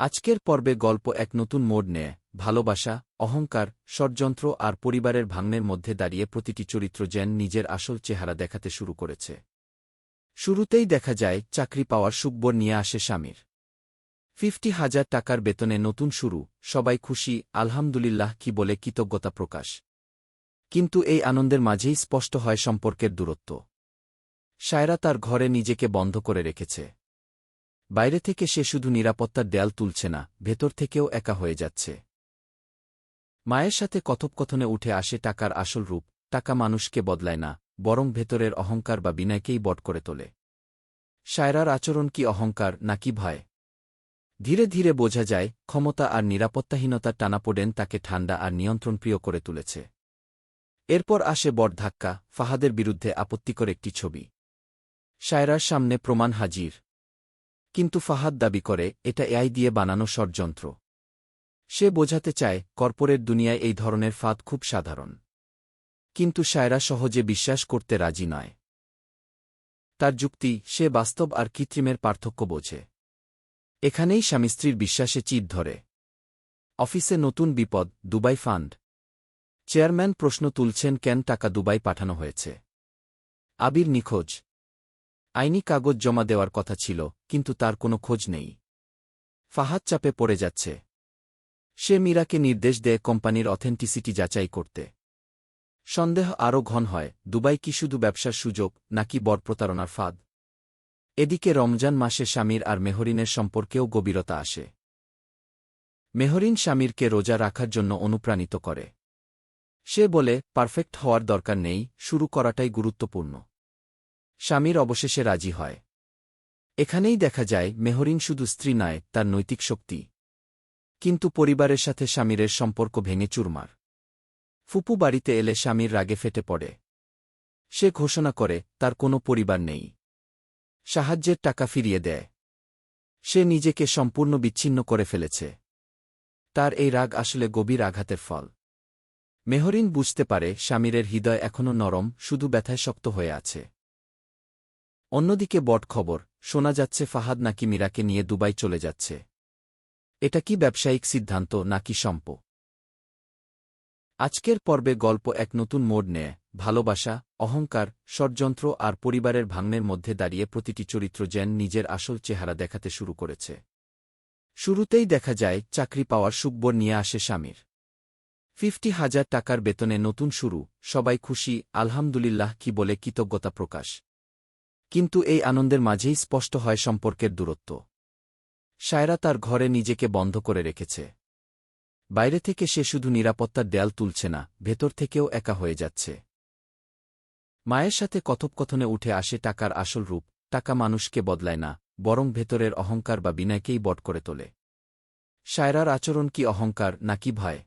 আজকের পর্বে গল্প এক নতুন মোড় নেয়। ভালোবাসা, অহংকার, ষড়যন্ত্র আর পরিবারের ভাঙনের মধ্যে দাঁড়িয়ে প্রতিটি চরিত্র যেন নিজের আসল চেহারা দেখাতে শুরু করেছে। শুরুতেই দেখা যায় চাকরি পাওয়ার সুখবর নিয়ে আসে স্বামীর। 50,000 টাকার বেতনে নতুন শুরু, সবাই খুশি, আলহামদুলিল্লাহ কি বলে কৃতজ্ঞতা প্রকাশ। কিন্তু এই আনন্দের মাঝেই স্পষ্ট হয় সম্পর্কের দূরত্ব। সায়রা তার ঘরে নিজেকে বন্ধ করে রেখেছে। বাইরে থেকে সে শুধু নিরাপত্তার দেয়াল তুলছে না, ভেতর থেকেও একা হয়ে যাচ্ছে। মায়ের সাথে কথোপকথনে উঠে আসে টাকার আসল রূপ। টাকা মানুষকে বদলায় না, বরং ভেতরের অহংকার বা বিনয়কেই বট করে তোলে। সায়রার আচরণ কি অহংকার নাকি ভয়? ধীরে ধীরে বোঝা যায় ক্ষমতা আর নিরাপত্তাহীনতার টানাপোড়েন তাকে ঠান্ডা আর নিয়ন্ত্রণপ্রিয় করে তুলেছে। এরপর আসে বড় ধাক্কা, ফাহাদের বিরুদ্ধে আপত্তিকর একটি ছবি। সায়রার সামনে প্রমাণ হাজির। কিন্তু ফাহাদ দাবি করে এটা এআই দিয়ে বানানো ষড়যন্ত্র। সে বোঝাতে চায় কর্পোরেট দুনিয়ায় এই ধরনের ফাঁদ খুব সাধারণ। কিন্তু সায়রা সহজে বিশ্বাস করতে রাজি নয়। তার যুক্তি, সে বাস্তব আর কৃত্রিমের পার্থক্য বোঝে। এখানেই স্বামী স্ত্রীর বিশ্বাসে চিট ধরে। অফিসে নতুন বিপদ, দুবাই ফান্ড। চেয়ারম্যান প্রশ্ন তুলছেন কেন টাকা দুবাই পাঠানো হয়েছে। আবির নিখোঁজ। আইনি কাগজ জমা দেওয়ার কথা ছিল, কিন্তু তার কোনো খোঁজ নেই। ফাহাদ চাপে পড়ে যাচ্ছে। সে মীরাকে নির্দেশ দেয় কোম্পানির অথেন্টিসিটি যাচাই করতে। সন্দেহ আরও ঘন হয়, দুবাই কি শুধু ব্যবসার সুযোগ নাকি বড় প্রতারণার ফাঁদ। এদিকে রমজান মাসে স্বামীর আর মেহরিনের সম্পর্কেও গভীরতা আসে। মেহরিন স্বামীরকে রোজা রাখার জন্য অনুপ্রাণিত করে। সে বলে, পারফেক্ট হওয়ার দরকার নেই, শুরু করাটাই গুরুত্বপূর্ণ। স্বামীর অবশেষে রাজি হয়। এখানেই দেখা যায় মেহরিন শুধু স্ত্রী নয়, তার নৈতিক শক্তি। কিন্তু পরিবারের সাথে স্বামীরের সম্পর্ক ভেঙে চুরমার। ফুপু বাড়িতে এলে স্বামীর রাগে ফেটে পড়ে। সে ঘোষণা করে তার কোনো পরিবার নেই। সাহায্যের টাকা ফিরিয়ে দেয়। সে নিজেকে সম্পূর্ণ বিচ্ছিন্ন করে ফেলেছে। তার এই রাগ আসলে গভীর আঘাতের ফল। মেহরিন বুঝতে পারে স্বামীরের হৃদয় এখনও নরম, শুধু ব্যথায় শক্ত হয়ে আছে। অন্যদিকে বড় খবর, শোনা যাচ্ছে ফাহাদ নাকি মীরাকে নিয়ে দুবাই চলে যাচ্ছে। এটা কি ব্যবসায়িক সিদ্ধান্ত নাকি আজকের পর্বে গল্প এক নতুন মোড় নেয়। ভালোবাসা, অহংকার, ষড়যন্ত্র আর পরিবারের ভাঙনের মধ্যে দাঁড়িয়ে প্রতিটি চরিত্র যেন নিজের আসল চেহারা দেখাতে শুরু করেছে। শুরুতেই দেখা যায় চাকরি পাওয়ার সুখবর নিয়ে আসে স্বামীর। 50,000 টাকার বেতনে নতুন শুরু, সবাই খুশি, আলহামদুলিল্লাহ কি বলে কৃতজ্ঞতা প্রকাশ। কিন্তু এই আনন্দের মাঝেই স্পষ্ট হয় সম্পর্কের দূরত্ব। সায়রা তার ঘরে নিজেকে বন্ধ করে রেখেছে। বাইরে থেকে সে শুধু নিরাপত্তার দেয়াল তুলছে না, ভেতর থেকেও একা হয়ে যাচ্ছে। মায়ের সাথে কথোপকথনে উঠে আসে টাকার আসল রূপ। টাকা মানুষকে বদলায় না, বরং ভেতরের অহংকার বা বিনয়কেই বট করে তোলে। সায়রার আচরণ কি অহংকার নাকি ভয়?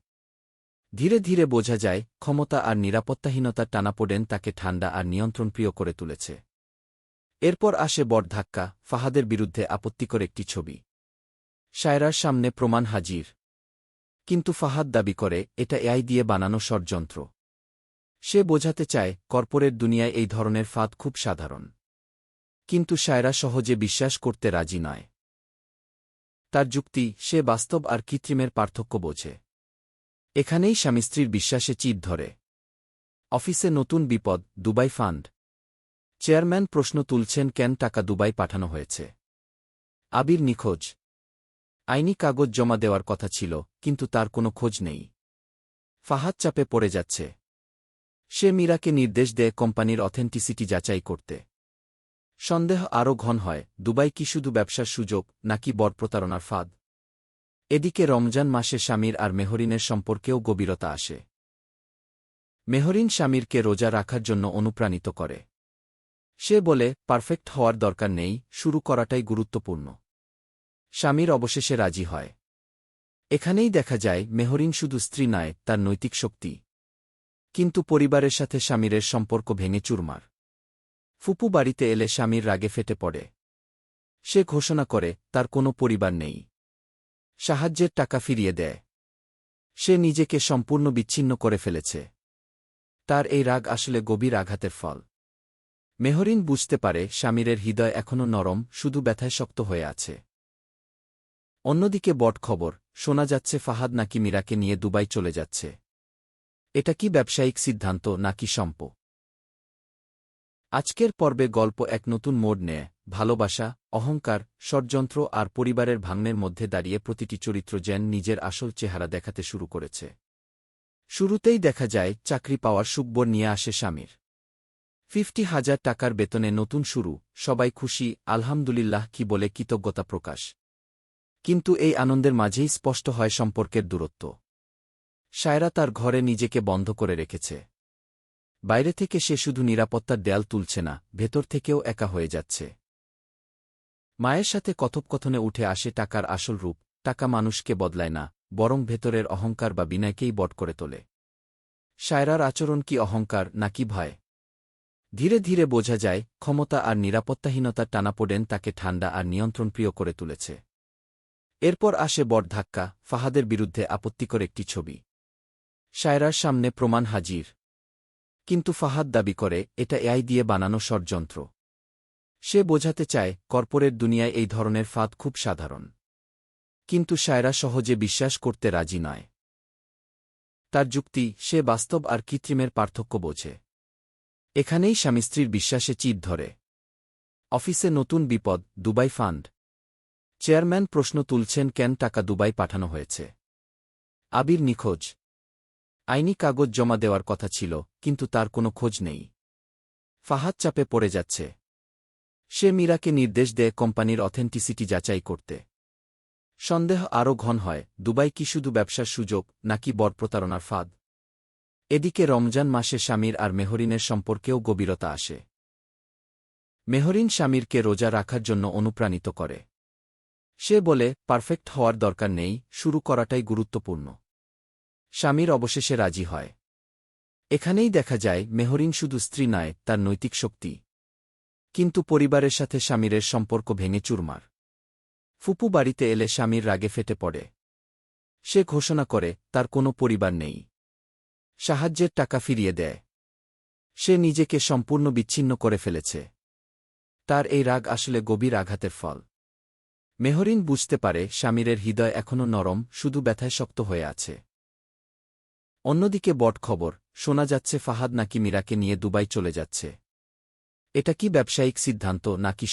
ধীরে ধীরে বোঝা যায় ক্ষমতা আর নিরাপত্তাহীনতার টানাপোড়েন তাকে ঠান্ডা আর নিয়ন্ত্রণপ্রিয় করে তুলেছে। এরপর আসে বড় ধাক্কা, ফাহাদের বিরুদ্ধে আপত্তিকর একটি ছবি। সায়রার সামনে প্রমাণ হাজির। কিন্তু ফাহাদ দাবি করে এটা এআই দিয়ে বানানো ষড়যন্ত্র। সে বোঝাতে চায় কর্পোরেট দুনিয়ায় এই ধরনের ফাঁদ খুব সাধারণ। কিন্তু সায়রা সহজে বিশ্বাস করতে রাজি নয়। তার যুক্তি, সে বাস্তব আর কৃত্রিমের পার্থক্য বোঝে। এখানেই স্বামী স্ত্রীর বিশ্বাসে চিট ধরে। অফিসে নতুন বিপদ, দুবাই ফান্ড। চেয়ারম্যান প্রশ্ন তুলছেন কেন টাকা দুবাই পাঠানো হয়েছে। আবির নিখোঁজ। আইনি কাগজ জমা দেওয়ার কথা ছিল, কিন্তু তার কোনো খোঁজ নেই। ফাহাদ চাপে পড়ে যাচ্ছে। সে মীরাকে নির্দেশ দেয় কোম্পানির অথেন্টিসিটি যাচাই করতে। সন্দেহ আরও ঘন হয়, দুবাই কি শুধু ব্যবসার সুযোগ নাকি বড় প্রতারণার ফাঁদ। এদিকে রমজান মাসে স্বামীর আর মেহরিনের সম্পর্কেও গভীরতা আসে। মেহরিন স্বামীরকে রোজা রাখার জন্য অনুপ্রাণিত করে। সে বলে, পারফেক্ট হওয়ার দরকার নেই, শুরু করাটাই গুরুত্বপূর্ণ। স্বামীর অবশেষে রাজি হয়। এখানেই দেখা যায় মেহরিন শুধু স্ত্রী নয়, তার নৈতিক শক্তি। কিন্তু পরিবারের সাথে স্বামীরের সম্পর্ক ভেঙে চুরমার। ফুপু বাড়িতে এলে স্বামীর রাগে ফেটে পড়ে। সে ঘোষণা করে তার কোনো পরিবার নেই। সাহায্যের টাকা ফিরিয়ে দেয়। সে নিজেকে সম্পূর্ণ বিচ্ছিন্ন করে ফেলেছে। তার এই রাগ আসলে গভীর আঘাতের ফল। মেহরিন বুঝতে পারে স্বামীরের হৃদয় এখনও নরম, শুধু ব্যথায় শক্ত হয়ে আছে। অন্যদিকে বট খবর, শোনা যাচ্ছে ফাহাদ নাকি মীরাকে নিয়ে দুবাই চলে যাচ্ছে। এটা কি ব্যবসায়িক সিদ্ধান্ত নাকি আজকের পর্বে গল্প এক নতুন মোড় নেয়। ভালোবাসা, অহংকার, ষড়যন্ত্র আর পরিবারের ভাঙনের মধ্যে দাঁড়িয়ে প্রতিটি চরিত্র যেন নিজের আসল চেহারা দেখাতে শুরু করেছে। শুরুতেই দেখা যায় চাকরি পাওয়ার সুখবর নিয়ে আসে স্বামীর। 50,000 টাকার বেতনে নতুন শুরু, সবাই খুশি, আলহামদুলিল্লাহ কি বলে কৃতজ্ঞতা প্রকাশ। কিন্তু এই আনন্দের মাঝেই স্পষ্ট হয় সম্পর্কের দূরত্ব। সায়রা তার ঘরে নিজেকে বন্ধ করে রেখেছে। বাইরে থেকে সে শুধু নিরাপত্তার দেয়াল তুলছে না, ভেতর থেকেও একা হয়ে যাচ্ছে। মায়ের সাথে কথোপকথনে উঠে আসে টাকার আসল রূপ। টাকা মানুষকে বদলায় না, বরং ভেতরের অহংকার বা বিনয়কেই বট করে তোলে। সায়রার আচরণ কি অহংকার নাকি ভয়? ধীরে ধীরে বোঝা যায় ক্ষমতা আর নিরাপত্তাহীনতার টানাপোড়েন তাকে ঠান্ডা আর নিয়ন্ত্রণপ্রিয় করে তুলেছে। এরপর আসে বড় ধাক্কা, ফাহাদের বিরুদ্ধে আপত্তিকর একটি ছবি। সায়রার সামনে প্রমাণ হাজির। কিন্তু ফাহাদ দাবি করে এটা এআই দিয়ে বানানো ষড়যন্ত্র। সে বোঝাতে চায় কর্পোরেট দুনিয়ায় এই ধরনের ফাঁদ খুব সাধারণ। কিন্তু সায়রা সহজে বিশ্বাস করতে রাজি নয়। তার যুক্তি, সে বাস্তব আর কৃত্রিমের পার্থক্য বোঝে। এখানেই স্বামী স্ত্রীর বিশ্বাসে চিট ধরে। অফিসে নতুন বিপদ, দুবাই ফান্ড। চেয়ারম্যান প্রশ্ন তুলছেন কেন টাকা দুবাই পাঠানো হয়েছে। আবির নিখোঁজ। আইনি কাগজ জমা দেওয়ার কথা ছিল, কিন্তু তার কোনো খোঁজ নেই। ফাহাদ চাপে পড়ে যাচ্ছে। সে মীরাকে নির্দেশ দেয় কোম্পানির অথেন্টিসিটি যাচাই করতে। সন্দেহ আরও ঘন হয়, দুবাই কি শুধু ব্যবসার সুযোগ নাকি বড় প্রতারণার ফাঁদ। এদিকে রমজান মাসে স্বামীর আর মেহরিনের সম্পর্কেও গভীরতা আসে। মেহরিন স্বামীরকে রোজা রাখার জন্য অনুপ্রাণিত করে। সে বলে পারফেক্ট হওয়ার দরকার নেই, শুরু করাটাই গুরুত্বপূর্ণ। স্বামীর অবশেষে রাজি হয়। এখানেই দেখা যায় মেহরিন শুধু স্ত্রী নয়, তার নৈতিক শক্তি। কিন্তু পরিবারের সাথে স্বামীরের সম্পর্ক ভেঙে চুরমার। ফুপু বাড়িতে এলে স্বামীর রাগে ফেটে পড়ে। সে ঘোষণা করে তার কোনো পরিবার নেই। সাহায্যের টাকা ফিরিয়ে দেয়। সে নিজেকে সম্পূর্ণ বিচ্ছিন্ন করে ফেলেছে। তার এই রাগ আসলে গভীর আঘাতের ফল। মেহরিন বুঝতে পারে স্বামীরের হৃদয় এখনও নরম, শুধু ব্যথায় শক্ত হয়ে আছে। অন্যদিকে বট খবর, শোনা যাচ্ছে ফাহাদ নাকি মীরাকে নিয়ে দুবাই চলে যাচ্ছে। এটা কি ব্যবসায়িক সিদ্ধান্ত নাকি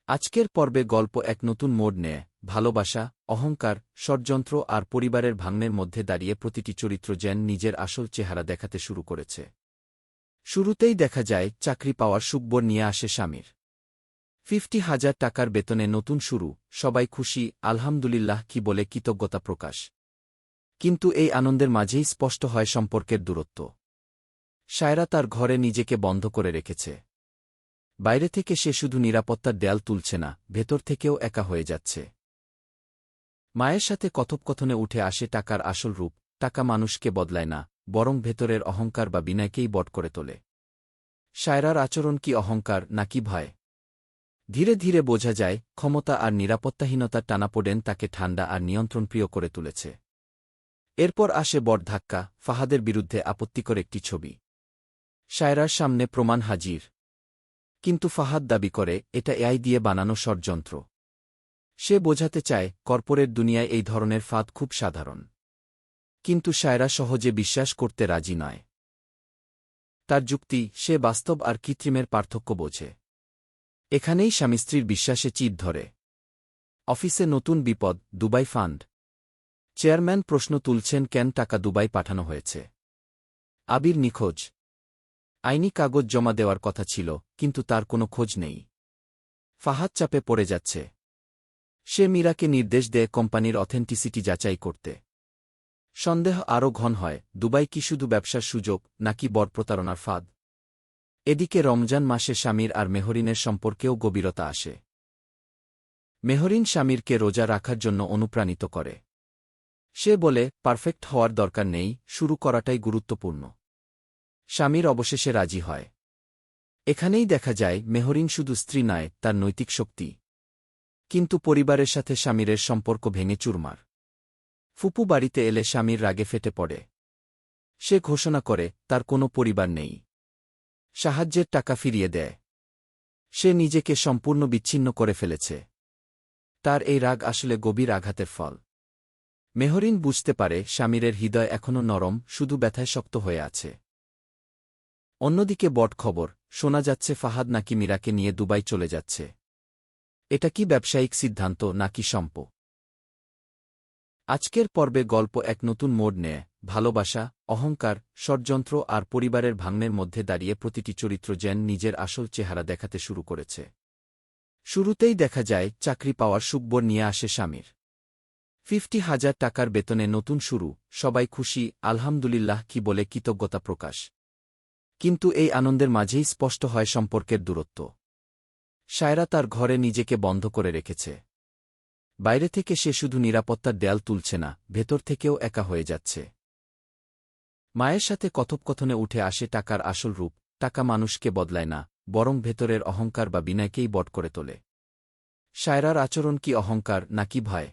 আজকের পর্বে গল্প এক নতুন মোড় নেয়। ভালোবাসা, অহংকার, ষড়যন্ত্র আর পরিবারের ভাঙনের মধ্যে দাঁড়িয়ে প্রতিটি চরিত্র যেন নিজের আসল চেহারা দেখাতে শুরু করেছে। শুরুতেই দেখা যায় চাকরি পাওয়ার সুখবর নিয়ে আসে স্বামীর। 50,000 টাকার বেতনে নতুন শুরু, সবাই খুশি, আলহামদুলিল্লাহ কি বলে কৃতজ্ঞতা প্রকাশ। কিন্তু এই আনন্দের মাঝেই স্পষ্ট হয় সম্পর্কের দূরত্ব। সায়রা তার ঘরে নিজেকে বন্ধ করে রেখেছে। বাইরে থেকে সে শুধু নিরাপত্তার দেয়াল তুলছে না, ভেতর থেকেও একা হয়ে যাচ্ছে। মায়ের সাথে কথোপকথনে উঠে আসে টাকার আসল রূপ। টাকা মানুষকে বদলায় না, বরং ভেতরের অহংকার বা বিনয়কেই বট করে তোলে। সায়রার আচরণ কি অহংকার নাকি ভয়? ধীরে ধীরে বোঝা যায় ক্ষমতা আর নিরাপত্তাহীনতার টানাপোড়েন তাকে ঠান্ডা আর নিয়ন্ত্রণপ্রিয় করে তুলেছে। এরপর আসে বড় ধাক্কা, ফাহাদের বিরুদ্ধে আপত্তিকর একটি ছবি। সায়রার সামনে প্রমাণ হাজির। কিন্তু ফাহাদ দাবি করে এটা এআই দিয়ে বানানো ষড়যন্ত্র। সে বোঝাতে চায় কর্পোরেট দুনিয়ায় এই ধরনের ফাঁদ খুব সাধারণ। কিন্তু সায়রা সহজে বিশ্বাস করতে রাজি নয়। তার যুক্তি, সে বাস্তব আর কৃত্রিমের পার্থক্য বোঝে। এখানেই স্বামী স্ত্রীর বিশ্বাসে চিট ধরে। অফিসে নতুন বিপদ, দুবাই ফান্ড। চেয়ারম্যান প্রশ্ন তুলছেন কেন টাকা দুবাই পাঠানো হয়েছে। আবির নিখোঁজ। আইনি কাগজ জমা দেওয়ার কথা ছিল, কিন্তু তার কোনো খোঁজ নেই। ফাহাদ চাপে পড়ে যাচ্ছে। সে মীরাকে নির্দেশ দেয় কোম্পানির অথেন্টিসিটি যাচাই করতে। সন্দেহ আরও ঘন হয়, দুবাই কি শুধু ব্যবসার সুযোগ নাকি বড় প্রতারণার ফাঁদ। এদিকে রমজান মাসে স্বামীর আর মেহরিনের সম্পর্কেও গভীরতা আসে। মেহরিন স্বামীরকে রোজা রাখার জন্য অনুপ্রাণিত করে। সে বলে পারফেক্ট হওয়ার দরকার নেই, শুরু করাটাই গুরুত্বপূর্ণ। স্বামীর অবশেষে রাজি হয়। এখানেই দেখা যায় মেহরিন শুধু স্ত্রী নয়, তার নৈতিক শক্তি। কিন্তু পরিবারের সাথে স্বামীরের সম্পর্ক ভেঙে চুরমার। ফুপু বাড়িতে এলে স্বামীর রাগে ফেটে পড়ে। সে ঘোষণা করে তার কোনো পরিবার নেই। সাহায্যের টাকা ফিরিয়ে দেয়। সে নিজেকে সম্পূর্ণ বিচ্ছিন্ন করে ফেলেছে। তার এই রাগ আসলে গভীর আঘাতের ফল। মেহরিন বুঝতে পারে স্বামীরের হৃদয় এখনও নরম, শুধু ব্যথায় শক্ত হয়ে আছে। অন্যদিকে বট খবর, শোনা যাচ্ছে ফাহাদ নাকি মীরাকে নিয়ে দুবাই চলে যাচ্ছে। এটা কি ব্যবসায়িক সিদ্ধান্ত নাকি আজকের পর্বে গল্প এক নতুন মোড় নেয়। ভালোবাসা, অহংকার, ষড়যন্ত্র আর পরিবারের ভাঙনের মধ্যে দাঁড়িয়ে প্রতিটি চরিত্র যেন নিজের আসল চেহারা দেখাতে শুরু করেছে। শুরুতেই দেখা যায় চাকরি পাওয়ার সুখবর নিয়ে আসে স্বামীর। 50,000 টাকার বেতনে নতুন শুরু, সবাই খুশি, আলহামদুলিল্লাহ কি বলে কৃতজ্ঞতা প্রকাশ। কিন্তু এই আনন্দের মাঝেই স্পষ্ট হয় সম্পর্কের দূরত্ব। সায়রা তার ঘরে নিজেকে বন্ধ করে রেখেছে। বাইরে থেকে সে শুধু নিরাপত্তার দেয়াল তুলছে না, ভেতর থেকেও একা হয়ে যাচ্ছে। মায়ের সাথে কথোপকথনে উঠে আসে টাকার আসল রূপ। টাকা মানুষকে বদলায় না, বরং ভেতরের অহংকার বা বিনয়কেই বট করে তোলে। সায়রার আচরণ কি অহংকার নাকি ভয়?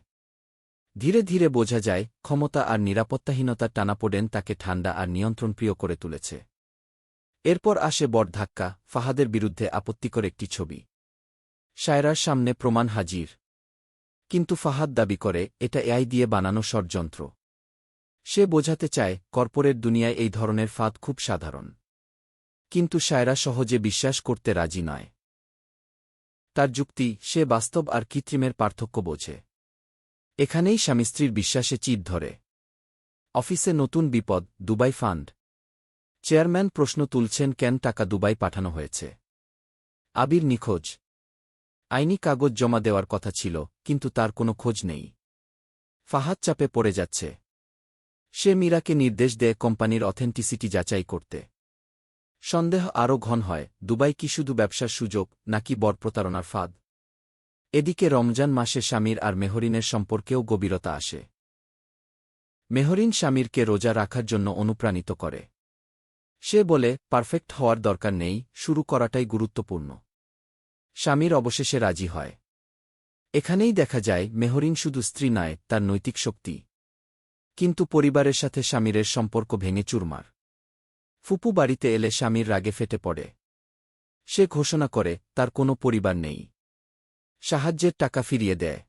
ধীরে ধীরে বোঝা যায় ক্ষমতা আর নিরাপত্তাহীনতার টানাপোড়েন তাকে ঠান্ডা আর নিয়ন্ত্রণপ্রিয় করে তুলেছে। এরপর আসে বড় ধাক্কা, ফাহাদের বিরুদ্ধে আপত্তিকর একটি ছবি। সায়রার সামনে প্রমাণ হাজির। কিন্তু ফাহাদ দাবি করে এটা এআই দিয়ে বানানো ষড়যন্ত্র। সে বোঝাতে চায় কর্পোরেট দুনিয়ায় এই ধরনের ফাঁদ খুব সাধারণ। কিন্তু সায়রা সহজে বিশ্বাস করতে রাজি নয়। তার যুক্তি, সে বাস্তব আর কৃত্রিমের পার্থক্য বোঝে। এখানেই স্বামী স্ত্রীর বিশ্বাসে চিট ধরে। অফিসে নতুন বিপদ, দুবাই ফান্ড। চেয়ারম্যান প্রশ্ন তুলছেন কেন টাকা দুবাই পাঠানো হয়েছে। আবির নিখোঁজ। আইনি কাগজ জমা দেওয়ার কথা ছিল, কিন্তু তার কোনো খোঁজ নেই। ফাহাদ চাপে পড়ে যাচ্ছে। সে মীরাকে নির্দেশ দেয় কোম্পানির অথেন্টিসিটি যাচাই করতে। সন্দেহ আরও ঘন হয়, দুবাই কি শুধু ব্যবসার সুযোগ নাকি বড় প্রতারণার ফাঁদ। এদিকে রমজান মাসে স্বামীর আর মেহরিনের সম্পর্কেও গভীরতা আসে। মেহরিন স্বামীরকে রোজা রাখার জন্য অনুপ্রাণিত করে। সে বলে, পারফেক্ট হওয়ার দরকার নেই, শুরু করাটাই গুরুত্বপূর্ণ। স্বামীর অবশেষে রাজি হয়। এখানেই দেখা যায় মেহরিন শুধু স্ত্রী নয়, তার নৈতিক শক্তি। কিন্তু পরিবারের সাথে স্বামীরের সম্পর্ক ভেঙে চুরমার। ফুপু বাড়িতে এলে স্বামীর রাগে ফেটে পড়ে। সে ঘোষণা করে তার কোনো পরিবার নেই। সাহায্যের টাকা ফিরিয়ে দেয়।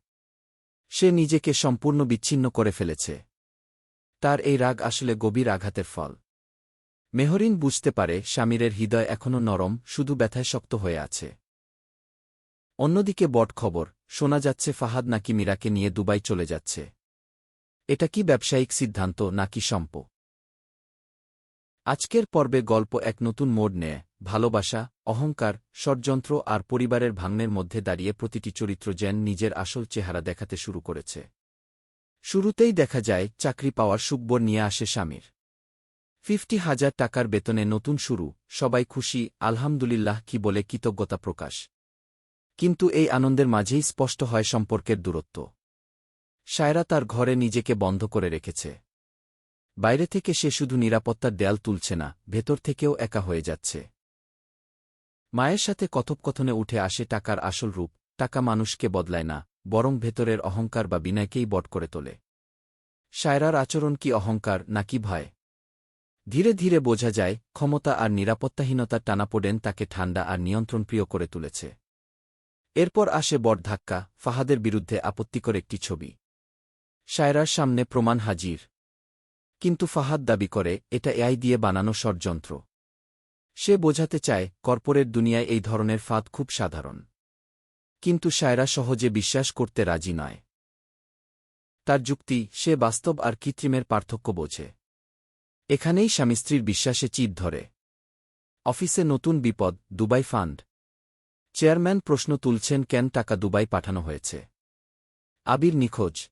সে নিজেকে সম্পূর্ণ বিচ্ছিন্ন করে ফেলেছে। তার এই রাগ আসলে গভীর আঘাতের ফল। মেহরিন বুঝতে পারে স্বামীরের হৃদয় এখনও নরম, শুধু ব্যথায় শক্ত হয়ে আছে। অন্যদিকে বট খবর, শোনা যাচ্ছে ফাহাদ নাকি মীরাকে নিয়ে দুবাই চলে যাচ্ছে। এটা কি ব্যবসায়িক সিদ্ধান্ত নাকি আজকের পর্বে গল্প এক নতুন মোড় নেয়। ভালোবাসা, অহংকার, ষড়যন্ত্র আর পরিবারের ভাঙনের মধ্যে দাঁড়িয়ে প্রতিটি চরিত্র যেন নিজের আসল চেহারা দেখাতে শুরু করেছে। শুরুতেই দেখা যায় চাকরি পাওয়ার সুখবর নিয়ে আসে স্বামীর। 50,000 টাকার বেতনে নতুন শুরু, সবাই খুশি, আলহামদুলিল্লাহ কি বলে কৃতজ্ঞতা প্রকাশ। কিন্তু এই আনন্দের মাঝেই স্পষ্ট হয় সম্পর্কের দূরত্ব। সায়রা তার ঘরে নিজেকে বন্ধ করে রেখেছে। বাইরে থেকে সে শুধু নিরাপত্তার দেয়াল তুলছে না, ভেতর থেকেও একা হয়ে যাচ্ছে। মায়ের সাথে কথোপকথনে উঠে আসে টাকার আসল রূপ। টাকা মানুষকে বদলায় না, বরং ভেতরের অহংকার বা বিনয়কেই বট করে তোলে। সায়রার আচরণ কি অহংকার নাকি ভয়? ধীরে ধীরে বোঝা যায় ক্ষমতা আর নিরাপত্তাহীনতার টানাপোড়েন তাকে ঠান্ডা আর নিয়ন্ত্রণপ্রিয় করে তুলেছে। এরপর আসে বড় ধাক্কা, ফাহাদের বিরুদ্ধে আপত্তিকর একটি ছবি। সায়রার সামনে প্রমাণ হাজির। কিন্তু ফাহাদ দাবি করে এটা এআই দিয়ে বানানো ষড়যন্ত্র। সে বোঝাতে চায় কর্পোরেট দুনিয়ায় এই ধরনের ফাঁদ খুব সাধারণ। কিন্তু সায়রা সহজে বিশ্বাস করতে রাজি নয়। তার যুক্তি, সে বাস্তব আর কৃত্রিমের পার্থক্য বোঝে। এখানেই স্বামী স্ত্রীর বিশ্বাসে চিট ধরে। অফিসে নতুন বিপদ, দুবাই ফান্ড। চেয়ারম্যান প্রশ্ন তুলছেন কেন টাকা দুবাই পাঠানো হয়েছে। আবির নিখোঁজ।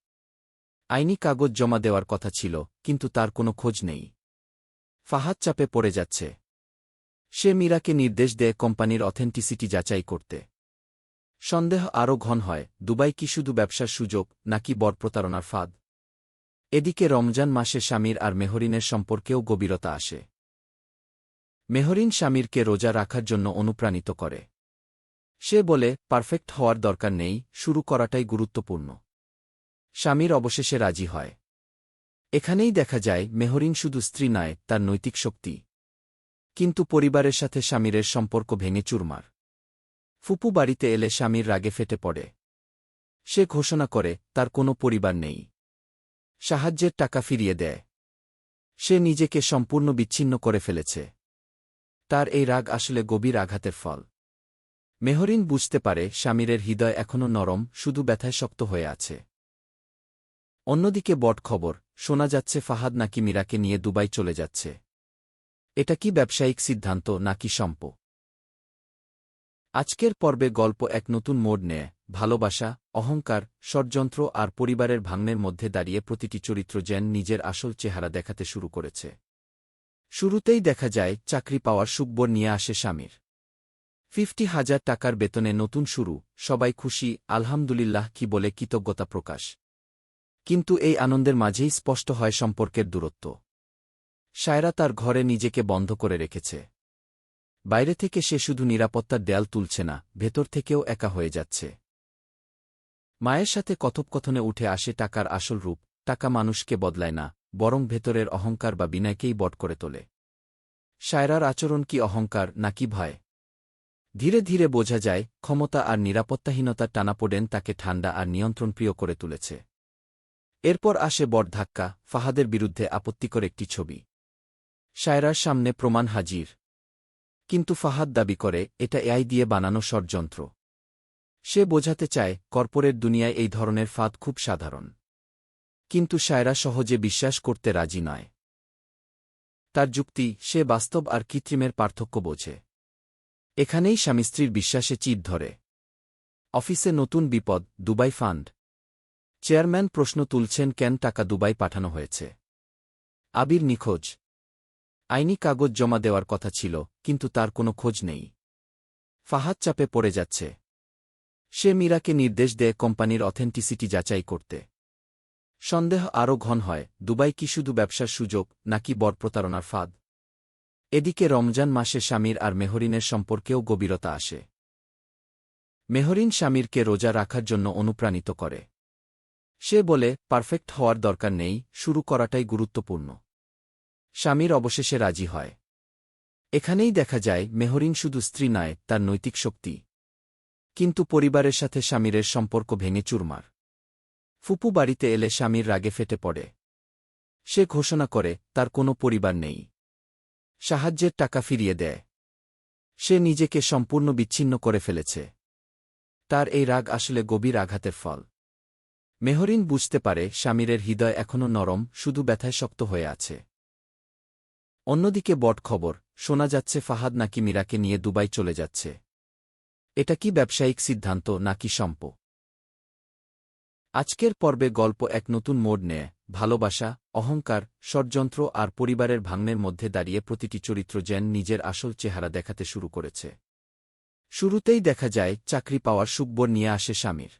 আইনি কাগজ জমা দেওয়ার কথা ছিল, কিন্তু তার কোনো খোঁজ নেই। ফাহাদ চাপে পড়ে যাচ্ছে। সে মীরাকে নির্দেশ দেয় কোম্পানির অথেন্টিসিটি যাচাই করতে। সন্দেহ আরও ঘন হয়, দুবাই কি শুধু ব্যবসার সুযোগ নাকি বড় প্রতারণার ফাঁদ। এদিকে রমজান মাসে স্বামীর আর মেহরিনের সম্পর্কেও গভীরতা আসে। মেহরিন স্বামীরকে রোজা রাখার জন্য অনুপ্রাণিত করে। সে বলে, পারফেক্ট হওয়ার দরকার নেই, শুরু করাটাই গুরুত্বপূর্ণ। স্বামীর অবশেষে রাজি হয়। এখানেই দেখা যায় মেহরিন শুধু স্ত্রী নয়, তার নৈতিক শক্তি। কিন্তু পরিবারের সাথে স্বামীরের সম্পর্ক ভেঙে চুরমার। ফুপু বাড়িতে এলে স্বামীর রাগে ফেটে পড়ে। সে ঘোষণা করে তার কোনো পরিবার নেই। সাহায্যের টাকা ফিরিয়ে দেয়। সে নিজেকে সম্পূর্ণ বিচ্ছিন্ন করে ফেলেছে। তার এই রাগ আসলে গভীর আঘাতের ফল। মেহরিন বুঝতে পারে স্বামীরের হৃদয় এখনও নরম, শুধু ব্যথায় শক্ত হয়ে আছে। অন্যদিকে বট খবর, শোনা যাচ্ছে ফাহাদ নাকি মীরাকে নিয়ে দুবাই চলে যাচ্ছে। এটা কি ব্যবসায়িক সিদ্ধান্ত নাকি আজকের পর্বে গল্প এক নতুন মোড় নেয়। ভালোবাসা, অহংকার, ষড়যন্ত্র আর পরিবারের ভাঙনের মধ্যে দাঁড়িয়ে প্রতিটি চরিত্র যেন নিজের আসল চেহারা দেখাতে শুরু করেছে। শুরুতেই দেখা যায় চাকরি পাওয়ার সুখবর নিয়ে আসে স্বামীর। 50,000 টাকার বেতনে নতুন শুরু, সবাই খুশি, আলহামদুলিল্লাহ কি বলে কৃতজ্ঞতা প্রকাশ। কিন্তু এই আনন্দের মাঝেই স্পষ্ট হয় সম্পর্কের দূরত্ব। সায়রা তার ঘরে নিজেকে বন্ধ করে রেখেছে। বাইরে থেকে সে শুধু নিরাপত্তার দেয়াল তুলছে না, ভেতর থেকেও একা হয়ে যাচ্ছে। মায়ের সাথে কথোপকথনে উঠে আসে টাকার আসল রূপ। টাকা মানুষকে বদলায় না, বরং ভেতরের অহংকার বা বিনয়কেই বট করে তোলে। সায়রার আচরণ কি অহংকার নাকি ভয়? ধীরে ধীরে বোঝা যায় ক্ষমতা আর নিরাপত্তাহীনতার টানাপোড়েন তাকে ঠান্ডা আর নিয়ন্ত্রণপ্রিয় করে তুলেছে। এরপর আসে বড় ধাক্কা, ফাহাদের বিরুদ্ধে আপত্তিকর একটি ছবি। সায়রার সামনে প্রমাণ হাজির। কিন্তু ফাহাদ দাবি করে এটা এআই দিয়ে বানানো ষড়যন্ত্র। সে বোঝাতে চায় কর্পোরেট দুনিয়ায় এই ধরনের ফাঁদ খুব সাধারণ। কিন্তু সায়রা সহজে বিশ্বাস করতে রাজি নয়। তার যুক্তি, সে বাস্তব আর কৃত্রিমের পার্থক্য বোঝে। এখানেই স্বামী স্ত্রীর বিশ্বাসে চিট ধরে। অফিসে নতুন বিপদ, দুবাই ফান্ড। চেয়ারম্যান প্রশ্ন তুলছেন কেন টাকা দুবাই পাঠানো হয়েছে। আবির নিখোঁজ। আইনি কাগজ জমা দেওয়ার কথা ছিল, কিন্তু তার কোনো খোঁজ নেই। ফাহাদ চাপে পড়ে যাচ্ছে। সে মীরাকে নির্দেশ দেয় কোম্পানির অথেন্টিসিটি যাচাই করতে। সন্দেহ আরও ঘন হয়, দুবাই কি শুধু ব্যবসার সুযোগ নাকি বড় প্রতারণার ফাঁদ। এদিকে রমজান মাসে স্বামীর আর মেহরিনের সম্পর্কেও গভীরতা আসে। মেহরিন স্বামীরকে রোজা রাখার জন্য অনুপ্রাণিত করে। সে বলে পারফেক্ট হওয়ার দরকার নেই, শুরু করাটাই গুরুত্বপূর্ণ। স্বামীর অবশেষে রাজি হয়। এখানেই দেখা যায় মেহরিন শুধু স্ত্রী নয়, তার নৈতিক শক্তি। কিন্তু পরিবারের সাথে স্বামীরের সম্পর্ক ভেঙে চুরমার। ফুপু বাড়িতে এলে স্বামীর রাগে ফেটে পড়ে। সে ঘোষণা করে তার কোনো পরিবার নেই। সাহায্যের টাকা ফিরিয়ে দেয়। সে নিজেকে সম্পূর্ণ বিচ্ছিন্ন করে ফেলেছে। তার এই রাগ আসলে গভীর আঘাতের ফল। মেহরিন বুঝতে পারে স্বামীরের হৃদয় এখনও নরম, শুধু ব্যথায় শক্ত হয়ে আছে। অন্যদিকে বট খবর, শোনা যাচ্ছে ফাহাদ নাকি মীরাকে নিয়ে দুবাই চলে যাচ্ছে। এটা কি ব্যবসায়িক সিদ্ধান্ত নাকি আজকের পর্বে গল্প এক নতুন মোড় নেয়। ভালোবাসা, অহংকার, ষড়যন্ত্র আর পরিবারের ভাঙনের মধ্যে দাঁড়িয়ে প্রতিটি চরিত্র যেন নিজের আসল চেহারা দেখাতে শুরু করেছে। শুরুতেই দেখা যায় চাকরি পাওয়ার সুখবর নিয়ে আসে স্বামীর।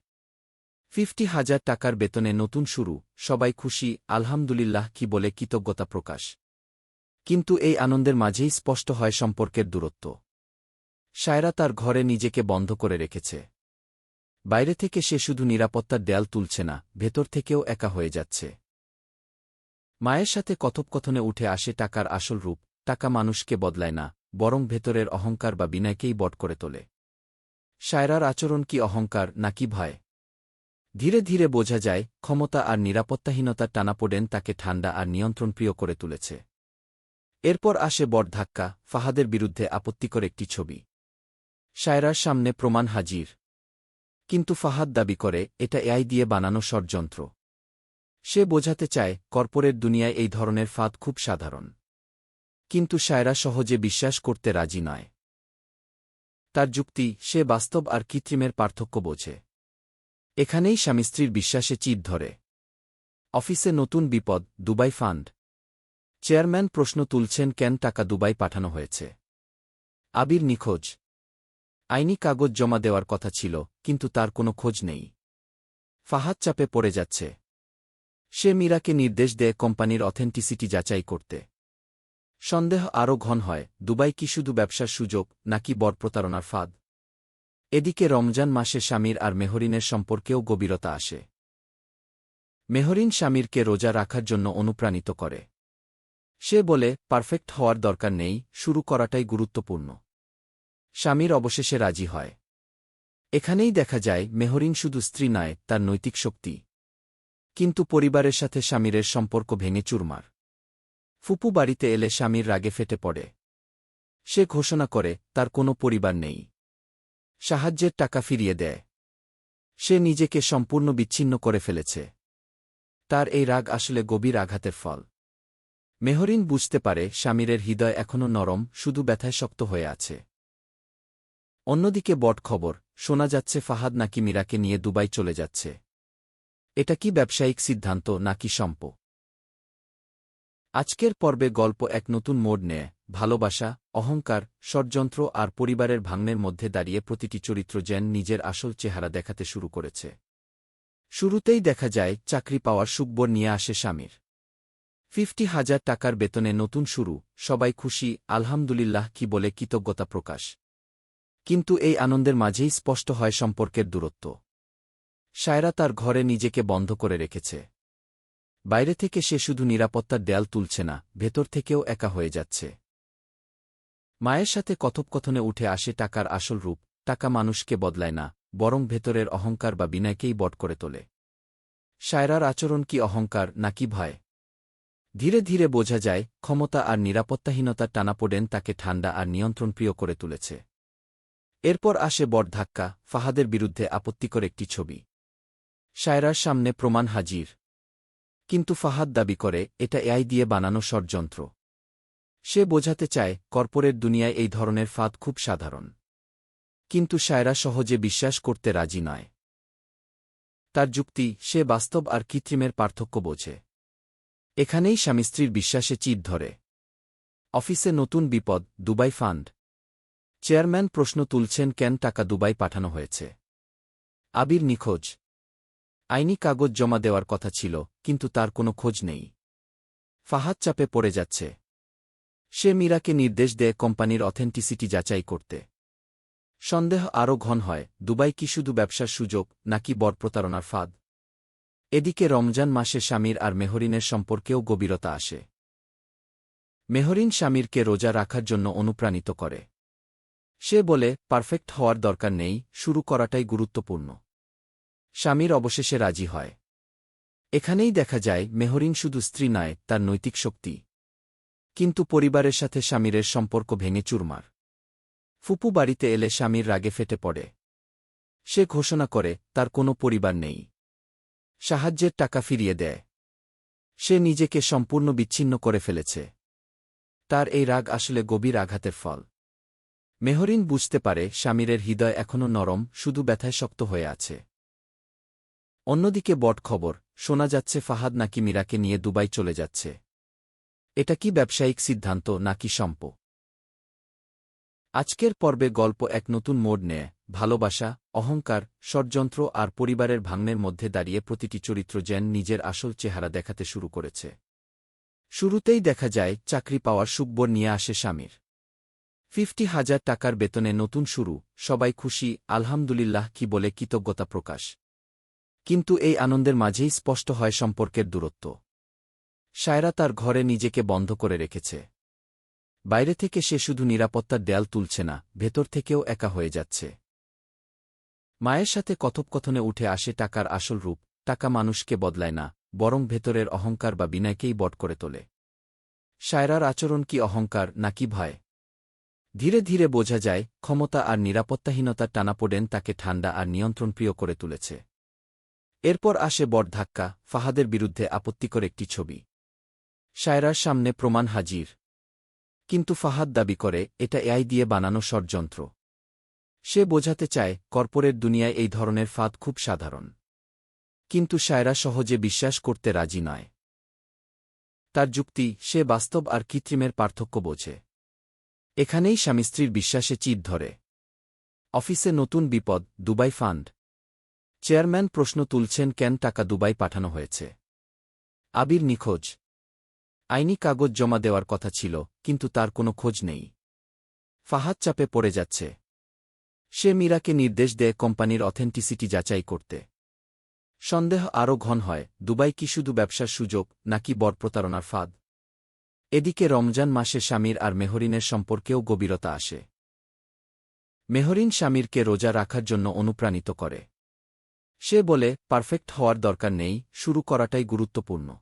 50,000 টাকার বেতনে নতুন শুরু, সবাই খুশি, আলহামদুলিল্লাহ কি বলে কৃতজ্ঞতা প্রকাশ। কিন্তু এই আনন্দের মাঝেই স্পষ্ট হয় সম্পর্কের দূরত্ব। সায়রা তার ঘরে নিজেকে বন্ধ করে রেখেছে। বাইরে থেকে সে শুধু নিরাপত্তার দেয়াল তুলছে না, ভেতর থেকেও একা হয়ে যাচ্ছে। মায়ের সাথে কথোপকথনে উঠে আসে টাকার আসল রূপ। টাকা মানুষকে বদলায় না, বরং ভেতরের অহংকার বা বিনয়কেই বট করে তোলে। সায়রার আচরণ কি অহংকার নাকি ভয়? ধীরে ধীরে বোঝা যায় ক্ষমতা আর নিরাপত্তাহীনতার টানাপোড়েন তাকে ঠান্ডা আর নিয়ন্ত্রণপ্রিয় করে তুলেছে। এরপর আসে বড় ধাক্কা, ফাহাদের বিরুদ্ধে আপত্তিকর একটি ছবি। সায়রার সামনে প্রমাণ হাজির। কিন্তু ফাহাদ দাবি করে এটা এআই দিয়ে বানানো ষড়যন্ত্র। সে বোঝাতে চায় কর্পোরেট দুনিয়ায় এই ধরনের ফাঁদ খুব সাধারণ। কিন্তু সায়রা সহজে বিশ্বাস করতে রাজি নয়। তার যুক্তি, সে বাস্তব আর কৃত্রিমের পার্থক্য বোঝে। এখানেই স্বামী স্ত্রীর বিশ্বাসে চিট ধরে। অফিসে নতুন বিপদ, দুবাই ফান্ড। চেয়ারম্যান প্রশ্ন তুলছেন কেন টাকা দুবাই পাঠানো হয়েছে। আবির নিখোঁজ। আইনি কাগজ জমা দেওয়ার কথা ছিল, কিন্তু তার কোনো খোঁজ নেই। ফাহাদ চাপে পড়ে যাচ্ছে। সে মীরাকে নির্দেশ দেয় কোম্পানির অথেন্টিসিটি যাচাই করতে। সন্দেহ আরও ঘন হয়, দুবাই কি শুধু ব্যবসার সুযোগ নাকি বড় প্রতারণার ফাঁদ। এদিকে রমজান মাসে স্বামীর আর মেহরিনের সম্পর্কেও গভীরতা আসে। মেহরিন স্বামীরকে রোজা রাখার জন্য অনুপ্রাণিত করে। সে বলে পারফেক্ট হওয়ার দরকার নেই, শুরু করাটাই গুরুত্বপূর্ণ। স্বামীর অবশেষে রাজি হয়। এখানেই দেখা যায় মেহরিন শুধু স্ত্রী নয়, তার নৈতিক শক্তি। কিন্তু পরিবারের সাথে স্বামীরের সম্পর্ক ভেঙে চুরমার। ফুপু বাড়িতে এলে স্বামীর রাগে ফেটে পড়ে। সে ঘোষণা করে তার কোনো পরিবার নেই। সাহায্যের টাকা ফিরিয়ে দেয়। সে নিজেকে সম্পূর্ণ বিচ্ছিন্ন করে ফেলেছে। তার এই রাগ আসলে গভীর আঘাতের ফল। মেহরিন বুঝতে পারে স্বামীরের হৃদয় এখনও নরম, শুধু ব্যথায় শক্ত হয়ে আছে। অন্যদিকে বট খবর শোনা যাচ্ছে ফাহাদ নাকি মীরাকে নিয়ে দুবাই চলে যাচ্ছে। এটা কি ব্যবসায়িক সিদ্ধান্ত নাকি আজকের পর্বে গল্প এক নতুন মোড় নেয়। ভালোবাসা, অহংকার, ষড়যন্ত্র আর পরিবারের ভাঙনের মধ্যে দাঁড়িয়ে প্রতিটি চরিত্র যেন নিজের আসল চেহারা দেখাতে শুরু করেছে। শুরুতেই দেখা যায় চাকরি পাওয়ার সুখবর নিয়ে আসে স্বামীর। 50,000 টাকার বেতনে নতুন শুরু, সবাই খুশি, আলহামদুলিল্লাহ কি বলে কৃতজ্ঞতা প্রকাশ। কিন্তু এই আনন্দের মাঝেই স্পষ্ট হয় সম্পর্কের দূরত্ব। সায়রা তার ঘরে নিজেকে বন্ধ করে রেখেছে। বাইরে থেকে সে শুধু নিরাপত্তার দেয়াল তুলছে না, ভেতর থেকেও একা হয়ে যাচ্ছে। মায়ের সাথে কথোপকথনে উঠে আসে টাকার আসল রূপ। টাকা মানুষকে বদলায় না, বরং ভেতরের অহংকার বা বিনয়কেই বট করে তোলে। সায়রার আচরণ কি অহংকার নাকি ভয়? ধীরে ধীরে বোঝা যায় ক্ষমতা আর নিরাপত্তাহীনতার টানাপোড়েন তাকে ঠান্ডা আর নিয়ন্ত্রণপ্রিয় করে তুলেছে। এরপর আসে বড় ধাক্কা, ফাহাদের বিরুদ্ধে আপত্তিকর একটি ছবি। সায়রার সামনে প্রমাণ হাজির। কিন্তু ফাহাদ দাবি করে এটা এআই দিয়ে বানানো ষড়যন্ত্র। সে বোঝাতে চায় কর্পোরেট দুনিয়ায় এই ধরনের ফাঁদ খুব সাধারণ। কিন্তু সায়রা সহজে বিশ্বাস করতে রাজি নয়। তার যুক্তি, সে বাস্তব আর কৃত্রিমের পার্থক্য বোঝে। এখানেই স্বামী স্ত্রীর বিশ্বাসে চিট ধরে। অফিসে নতুন বিপদ, দুবাই ফান্ড। চেয়ারম্যান প্রশ্ন তুলছেন কেন টাকা দুবাই পাঠানো হয়েছে। আবির নিখোঁজ। আইনি কাগজ জমা দেওয়ার কথা ছিল, কিন্তু তার কোনো খোঁজ নেই। ফাহাদ চাপে পড়ে যাচ্ছে। সে মীরাকে নির্দেশ দেয় কোম্পানির অথেন্টিসিটি যাচাই করতে। সন্দেহ আরও ঘন হয়, দুবাই কি শুধু ব্যবসার সুযোগ নাকি বড় প্রতারণার ফাঁদ। এদিকে রমজান মাসে স্বামীর আর মেহরিনের সম্পর্কেও গভীরতা আসে। মেহরিন স্বামীরকে রোজা রাখার জন্য অনুপ্রাণিত করে। সে বলে পারফেক্ট হওয়ার দরকার নেই, শুরু করাটাই গুরুত্বপূর্ণ। স্বামীর অবশেষে রাজি হয়। এখানেই দেখা যায় মেহরিন শুধু স্ত্রী নয়, তার নৈতিক শক্তি। কিন্তু পরিবারের সাথে স্বামীরের সম্পর্ক ভেঙে চুরমার। ফুপু বাড়িতে এলে স্বামীর রাগে ফেটে পড়ে। সে ঘোষণা করে তার কোনো পরিবার নেই। সাহায্যের টাকা ফিরিয়ে দেয়। সে নিজেকে সম্পূর্ণ বিচ্ছিন্ন করে ফেলেছে। তার এই রাগ আসলে গভীর আঘাতের ফল। মেহরিন বুঝতে পারে স্বামীরের হৃদয় এখনও নরম, শুধু ব্যথায় শক্ত হয়ে আছে। অন্যদিকে বট খবর শোনা যাচ্ছে ফাহাদ নাকি মীরাকে নিয়ে দুবাই চলে যাচ্ছে। এটা কি ব্যবসায়িক সিদ্ধান্ত নাকি আজকের পর্বে গল্প এক নতুন মোড় নেয়। ভালোবাসা, অহংকার, ষড়যন্ত্র আর পরিবারের ভাঙনের মধ্যে দাঁড়িয়ে প্রতিটি চরিত্র যেন নিজের আসল চেহারা দেখাতে শুরু করেছে। শুরুতেই দেখা যায় চাকরি পাওয়ার সুখবর নিয়ে আসে স্বামীর। 50,000 টাকার বেতনে নতুন শুরু, সবাই খুশি, আলহামদুলিল্লাহ কি বলে কৃতজ্ঞতা প্রকাশ। কিন্তু এই আনন্দের মাঝেই স্পষ্ট হয় সম্পর্কের দূরত্ব। সায়রা তার ঘরে নিজেকে বন্ধ করে রেখেছে। বাইরে থেকে সে শুধু নিরাপত্তার দেয়াল তুলছে না, ভেতর থেকেও একা হয়ে যাচ্ছে। মায়ের সাথে কথোপকথনে উঠে আসে টাকার আসল রূপ। টাকা মানুষকে বদলায় না, বরং ভেতরের অহংকার বা বিনয়কেই বট করে তোলে। সায়রার আচরণ কি অহংকার নাকি ভয়? ধীরে ধীরে বোঝা যায় ক্ষমতা আর নিরাপত্তাহীনতার টানাপোড়েন তাকে ঠান্ডা আর নিয়ন্ত্রণপ্রিয় করে তুলেছে। এরপর আসে বড় ধাক্কা, ফাহাদের বিরুদ্ধে আপত্তিকর একটি ছবি। সায়রার সামনে প্রমাণ হাজির। কিন্তু ফাহাদ দাবি করে এটা এআই দিয়ে বানানো ষড়যন্ত্র। সে বোঝাতে চায় কর্পোরেট দুনিয়ায় এই ধরনের ফাঁদ খুব সাধারণ। কিন্তু সায়রা সহজে বিশ্বাস করতে রাজি নয়। তার যুক্তি, সে বাস্তব আর কৃত্রিমের পার্থক্য বোঝে। এখানেই স্বামী স্ত্রীর বিশ্বাসে চিট ধরে। অফিসে নতুন বিপদ, দুবাই ফান্ড। চেয়ারম্যান প্রশ্ন তুলছেন কেন টাকা দুবাই পাঠানো হয়েছে। আবির নিখোঁজ। আইনি কাগজ জমা দেওয়ার কথা ছিল, কিন্তু তার কোনো খোঁজ নেই। ফাহাদ চাপে পড়ে যাচ্ছে। সে মীরাকে নির্দেশ দেয় কোম্পানির অথেন্টিসিটি যাচাই করতে। সন্দেহ আরও ঘন হয়, দুবাই কি শুধু ব্যবসার সুযোগ নাকি বড় প্রতারণার ফাঁদ। এদিকে রমজান মাসে স্বামীর আর মেহরিনের সম্পর্কেও গভীরতা আসে। মেহরিন স্বামীরকে রোজা রাখার জন্য অনুপ্রাণিত করে। সে বলে, পারফেক্ট হওয়ার দরকার নেই, শুরু করাটাই গুরুত্বপূর্ণ।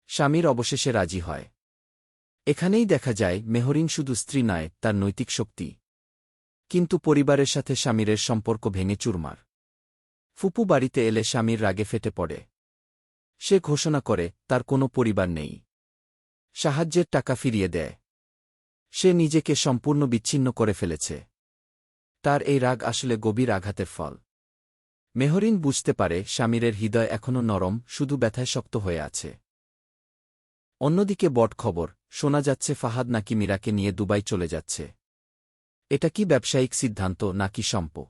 স্বামীর অবশেষে রাজি হয়। এখানেই দেখা যায় মেহরিন শুধু স্ত্রী নয়, তার নৈতিক শক্তি। কিন্তু পরিবারের সাথে স্বামীরের সম্পর্ক ভেঙে চুরমার। ফুপু বাড়িতে এলে স্বামীর রাগে ফেটে পড়ে। সে ঘোষণা করে তার কোনো পরিবার নেই। সাহায্যের টাকা ফিরিয়ে দেয়। সে নিজেকে সম্পূর্ণ বিচ্ছিন্ন করে ফেলেছে। তার এই রাগ আসলে গভীর আঘাতের ফল। মেহরিন বুঝতে পারে স্বামীরের হৃদয় এখনও নরম, শুধু ব্যথায় শক্ত হয়ে আছে। অন্যদিকে বড় খবর, শোনা যাচ্ছে ফাহাদ নাকি মীরাকে নিয়ে দুবাই চলে যাচ্ছে। এটা কি ব্যবসায়িক সিদ্ধান্ত নাকি সম্প?